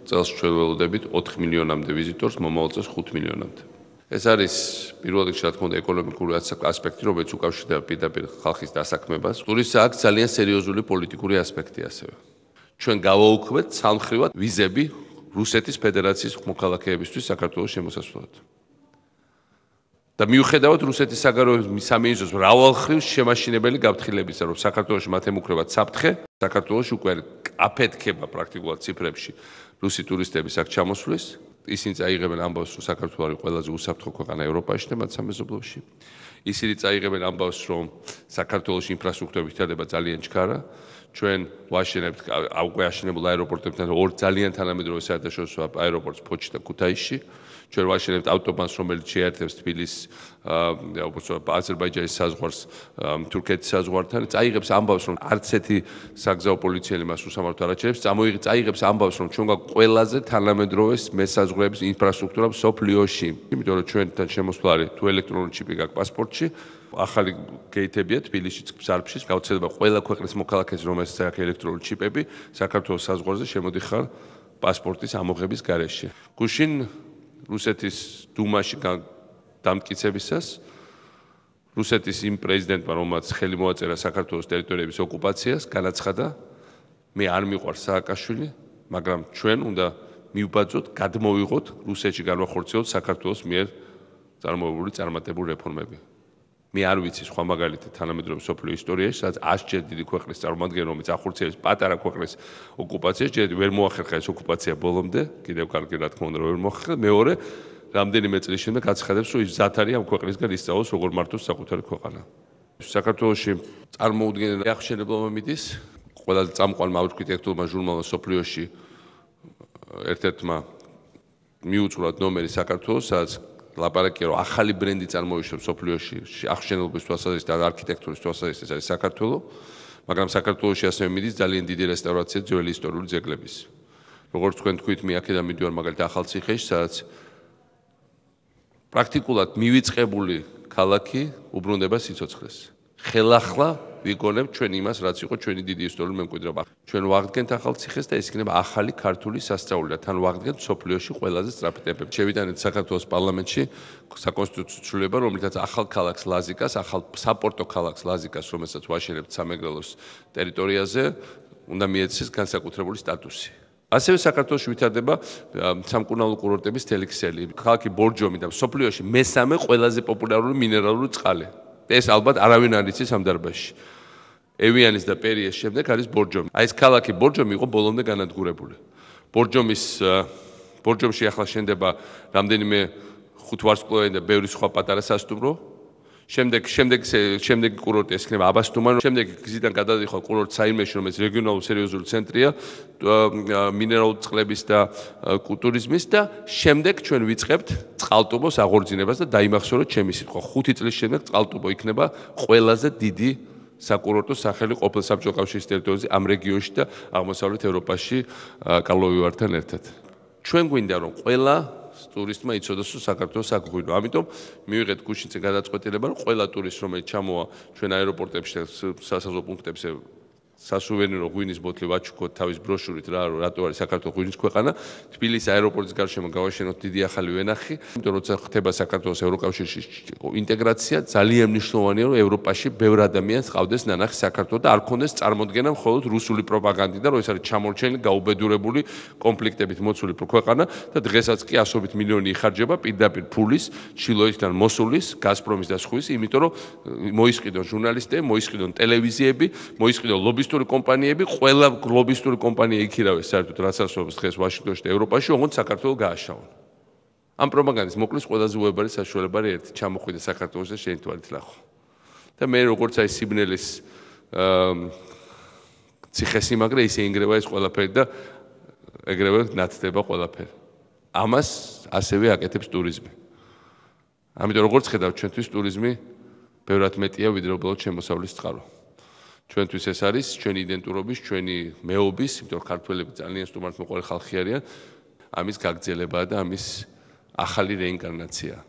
წელს შეველოდებით 4 მილიონამდე ვიზიტორს, მომავალ წელს 5 მილიონამდე. ეს არის პირველ რიგში, რა თქმა უნდა, ეკონომიკური ასპექტი, რომელიც უკავშირდება პირდაპირ ხალხის დასაქმებას. ტურიზმს აქვს ძალიან სერიოზული პოლიტიკური ასპექტი ასევე. ჩვენ გავაუქმებთ სამხრივად ვიზები რუსეთის ფედერაციის მოქალაქეებისთვის საქართველოს შემოსასვლელად. და მიუხედავად რუსეთის საგარეო სამინისტროს მრავალმხრივ შემაშინებელი გაფრთხილებისა, რომ საქართველოში მათ ემუქრებათ საფრთხე, საქართველოში უკვე აფეთქება პრაქტიკულად ციფრებში რუსი ტურისტების აქ ჩამოსვლის. ისინი წაიღებენ ამბავს, რომ საქართველო არის ყველაზე უსაფრთხო ქვეყანა ევროპაში და მათ სამეზობლოში. ისინი წაიღებენ ამბავს, რომ საქართველოში ინფრასტრუქტურა ვითარდება ძალიან ჩქარა. ჩვენ ვაშენებთ უკვე აშენებულ აეროპორტებთან ორ ძალიან თანამედროვე საერთაშორისო აეროპორტს ფოჩი და ქუთაისში. ჩვენ ვაშენებთ ავტობანს, რომელიც შეერთებს თბილისს, აზერბაიჯანის საზღვარს, თურქეთის საზღვართან. წაიღებს ამბავს, რომ არც ერთი საგზაო პოლიციელი მას უსამართლოდ არ აჩერებს. წაიღებს ამბავს, რომ ჩვენ გვაქვს ყველაზე თანამედროვე მესაზღვრეების ინფრასტრუქტურა მსოფლიოში. იმიტომ რომ ჩვენთან შემოსვლა არის თუ ელექტრონული ჩიპი გაქვს პასპორტში, ახალი გეითებია თბილისშიც, ბზარბშიც, გავრცელდება ყველა ქვეყნის მოქალაქეს, რომელსაც აქვს ელექტრონული ჩიპები, საქართველოს საზღვარზე შემოდიხარ პასპორტის ამოღების გარეშე. გუშინ რუსეთის დუმაში დამტკიცებისას რუსეთის იმ პრეზიდენტმა, რომელმაც ხელი მოაწერა საქართველოს ტერიტორიების ოკუპაციას, განაცხადა, მე არ მიყვარს სააკაშვილი, მაგრამ ჩვენ უნდა მივბაძოთ, გადმოვიღოთ რუსეთში განვახორციელოთ საქართველოს მიერ წარმოებული წარმატებული რეფორმები. მე არ ვიცი სხვა მაგალითი თანამედროვე მსოფლიო ისტორიაში, სადაც 100-ჯერ დიდი ქვეყნის წარმომადგენელი, რომელიც ახორციელებს პატარა ქვეყნის ოკუპაციას, ჯერ ვერ მოახერხა ეს ოკუპაცია ბოლომდე, კიდევ კარგი რა თქმა უნდა ვერ მოახერხა. მეორე, რამდენიმე წლის შემდეგ აცხადებს, რომ ის მზად არის ამ ქვეყნისგან ისწავლოს, როგორ მართოს საკუთარი ქვეყანა. საქართველოში წარმოუდგენელი აღშენებულობა მიდის, ყველაზე წამყვანმა არქიტექტურულმა ჟურნალმა მსოფლიოში ერთ-ერთმა მიუწვრათ ნომერი საქართველოს, სადაც ლაპარაკია, რომ ახალი ბრენდი წარმოიშვა მსოფლიოში აღშენებობის თვალსაზრისით და არქიტექტურის თვალსაზრისით არის საქართველო, მაგრამ საქართველოში ასევე მიდის ძალიან დიდი რესტავრაცია ძველი ისტორიული ძეგლების. როგორც თქვენ თქვით, მე აქედან მიდივარ მაგალითად ახალციხეში, სადაც პრაქტიკულად მივიწყებული ქალაქი უბრუნდება სიცოცხლეს. ხელახლა ვიგონებთ ჩვენ იმას, რაც იყო ჩვენი დიდი ისტორიული მემკვიდრეობა. ჩვენ ვაღდგენთ ახალციხეს და ეს იქნება ახალი ქართული სასწაული და თან ვაღდგენთ მსოფლიოში ყველაზე სწრაფი ტემპებით. შევიტანეთ საქართველოს პარლამენტში საკონსტიტუციო ცვლილება, რომელთაც ახალ ქალაქს ლაზიკას, ახალ საპორტო ქალაქს ლაზიკას, რომელსაც ვაშენებთ სამეგრელოს ტერიტორიაზე, უნდა მიეცეს განსაკუთრებული სტატუსი. ასევე საქართველოში ვითარდება სამკურნალო კურორტების თელექსელი. ქალაქი ბორჯომი და მსოფლიოში მესამე ყველაზე პოპულარული მინერალური წყალი. ეს ალბათ არავინ არ იცის ამ დარბაზში. ევიანის და პერიეს შემდეგ არის ბორჯომი. აი ეს ქალაქი ბორჯომი იყო ბოლომდე განადგურებული. ბორჯომში ახლა შენდება რამდენიმე ხუთვარსკვლავიანი და ბევრი სხვა პატარა სასტუმრო. შემდეგი კურორტი ეს იქნება აბასთუმანი. შემდეგი გზიდან გადადიხარ კურორტ საიმეში, რომელიც რეგიონალური სერიოზული ცენტრია მინერალური წყლების და ტურიზმის და შემდეგ ჩვენ ვიწყებთ წყალტუბოს აღორძინებას და დაიმახსოვროთ ჩემი სიტყვა. 5 წლის შემდეგ წყალტუბო იქნება ყველაზე დიდი საკურორტო სახელი ყოფილ საბჭოთა კავშირის ტერიტორიაზე ამ რეგიონში და აღმოსავლეთ ევროპაში კარლოვი ვართან ერთად. ჩვენ გვინდა რომ ყველა ტურისტმა იცოდეს რომ საქართველოს აქ ღვინო. ამიტომ მივიღეთ გუშინზე გადაწყვეტილება რომ ყველა ტურისტ რომელიც ჩამოვა ჩვენ აეროპორტებში და სასაზღვრო პუნქტებზე სასუვენირო ღვინის ბოთლი ვაჩუქოთ თავის ბროშურით რატო არის საქართველოს ღვინის ქვეყანა. თბილისის აეროპორტის გარშემო გავაშენოთ დიდი ახალი ვენახი. იმიტომ რომ როცა ხდება საქართველოს ევროკავშირში ინტეგრაცია, ძალიან მნიშვნელოვანია რომ ევროპაში ბევრ ადამიანს ყავდეს ნანახი საქართველოს და არ ქონდეს წარმოდგენა მხოლოდ რუსული პროპაგანდით და რომ ეს არის ჩამორჩენილი გაუბედურებული კონფლიქტებით მოცული ქვეყანა და დღესაც კი ასობით მილიონი იხარჯება პირდაპირ ფულის, ჩილოისთან მოსულის, გაზპრომის და სხვის, იმიტომ რომ მოისყიდონ ჟურნალისტები, მოისყიდონ ტელევიზიები, მოისყიდონ ლობისტური კომპანიები, ყველა ლობისტური კომპანია იქირავეს საერთოდ რაც ასწავლებს დღეს ვაშინგტონში და ევროპაში, ოღონდ საქართველოს გააშავონ. ამ პროპაგანდის მოკლის ყველაზე უებარი საშუალება არის ერთი, ჩამოხვიდე საქართველოს და შენი თვალით ნახო. და მე როგორც აი სიბნელის ციხესიმაგრე ისე ინგრევა ეს ყველაფერი და ეგრევე ნათდება ყველაფერი. ამას ასევე აკეთებს ტურიზმი. ამიტომ როგორც ხედავთ ჩვენთვის ტურიზმი ბევრად მეტია ვიდრე უბრალოდ შემოსავლის წყარო. ჩვენთვის ეს არის ჩვენი იდენტურობის, ჩვენი მეობის, იმიტომ რომ ქართველები ძალიან სტუმართმოყვარე ხალხი არიან, ამის გაგრძელებაა და ამის ახალი რეინკარნაციაა.